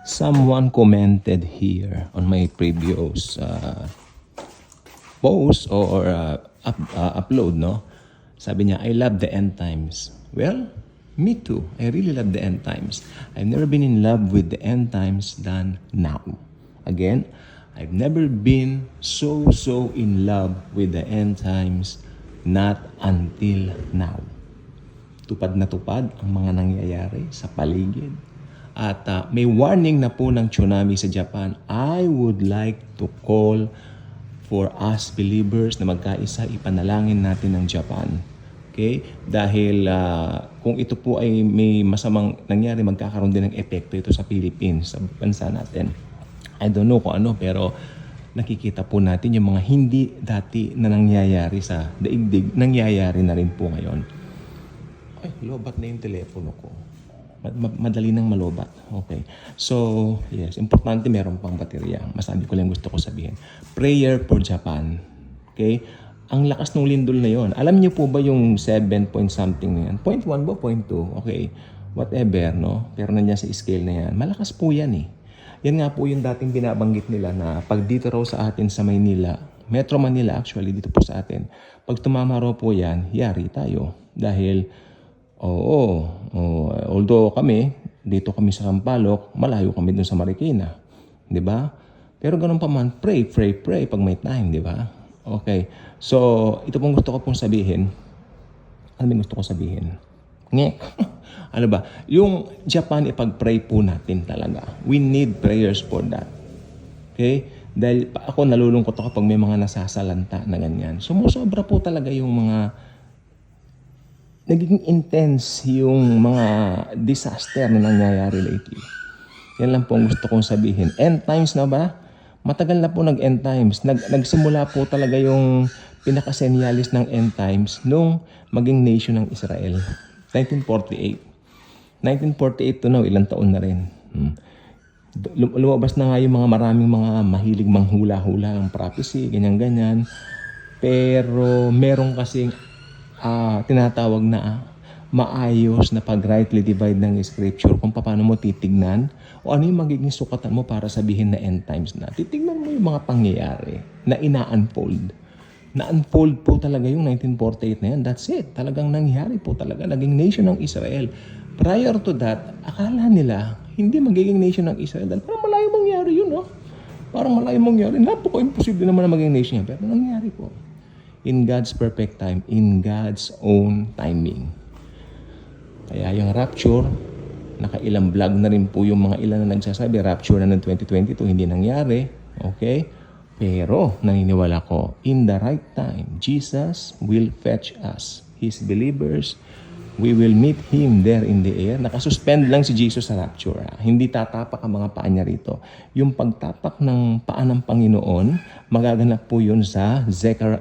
Someone commented here on my previous post or upload, no? Sabi niya, I love the end times. Well, me too. I really love the end times. I've never been in love with the end times than now. Again, I've never been so in love with the end times not until now. Tupad na tupad ang mga nangyayari sa paligid. At may warning na po ng tsunami sa Japan. I would like to call for us believers na magkaisa, ipanalangin natin ng Japan. Okay? Dahil kung ito po ay may masamang nangyari, magkakaroon din ng epekto ito sa Philippines, sa bansa natin. I don't know kung ano, pero nakikita po natin yung mga hindi dati na nangyayari sa daigdig, nangyayari na rin po ngayon. Ay, lobat na yung telepono ko. Madali nang malobat. Okay. So, yes. Importante meron pang baterya. Masabi ko lang gusto ko sabihin. Prayer for Japan. Okay? Ang lakas ng lindol na yon. Alam niyo po ba yung 7 point something na yan? 0.1 ba? 0.2? Okay. Whatever, no? Pero nandiyan sa scale na yan. Malakas po yan eh. Yan nga po yung dating binabanggit nila na pag dito raw sa atin sa Maynila, Metro Manila actually, dito po sa atin, pag tumama raw po yan, yari tayo. Dahil although kami, dito kami sa Sampaloc, malayo kami dun sa Marikina. Di ba? Pero ganun pa man, pray pag may time, di ba? Okay. So, ito pong gusto ko pong sabihin. Ano yung gusto ko sabihin? Ano ba? Yung Japan, ipag-pray po natin talaga. We need prayers for that. Okay? Dahil ako nalulungkot ako pag may mga nasasalanta na ganyan. Sumusobra po talaga yung mga nagiging intense yung mga disaster na nangyayari lately. Yan lang po ang gusto kong sabihin. End times na ba? Matagal na po nag-end times. Nagsimula po talaga yung pinakasenyalis ng end times nung maging nation ng Israel. 1948. 1948 to now, ilang taon na rin. Lumabas na nga yung mga maraming mga mahilig manghula-hula ng prophecy, ganyan-ganyan. Pero meron kasing tinatawag na maayos na pag-rightly divide ng scripture kung paano mo titignan o ano yung magiging sukatan mo para sabihin na end times na. Titignan mo yung mga pangyayari na ina-unfold. Na-unfold po talaga yung 1948 na yan. That's it. Talagang nangyari po talaga. Naging nation ng Israel. Prior to that, akala nila hindi magiging nation ng Israel. Dahil parang malayo mangyari yun, no? Parang malayo mangyari. Napaka-imposible naman na maging nation yan. Pero nangyari po. In God's perfect time, in God's own timing. Kaya yung rapture, nakailang vlog na rin po yung mga ilan na nagsasabi, rapture na ng 2022, hindi nangyari. Okay? Pero, naniniwala ko, in the right time, Jesus will fetch us, His believers. We will meet Him there in the air. Nakasuspend lang si Jesus sa rapture. Hindi tatapak ang mga paa niya rito. Yung pagtapak ng paa ng Panginoon, magaganap po yun sa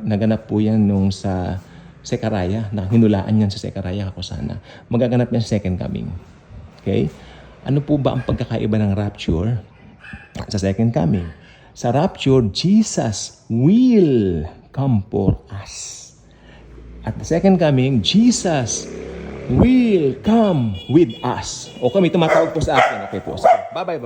naganap po yan nung sa Zechariah, na hinulaan yan sa Zechariah ako sana. Magaganap yan sa second coming. Okay? Ano po ba ang pagkakaiba ng rapture sa second coming? Sa rapture, Jesus will come for us. At the second coming, Jesus will come with us. O kami, tumatawag po sa akin. Okay po. Bye-bye.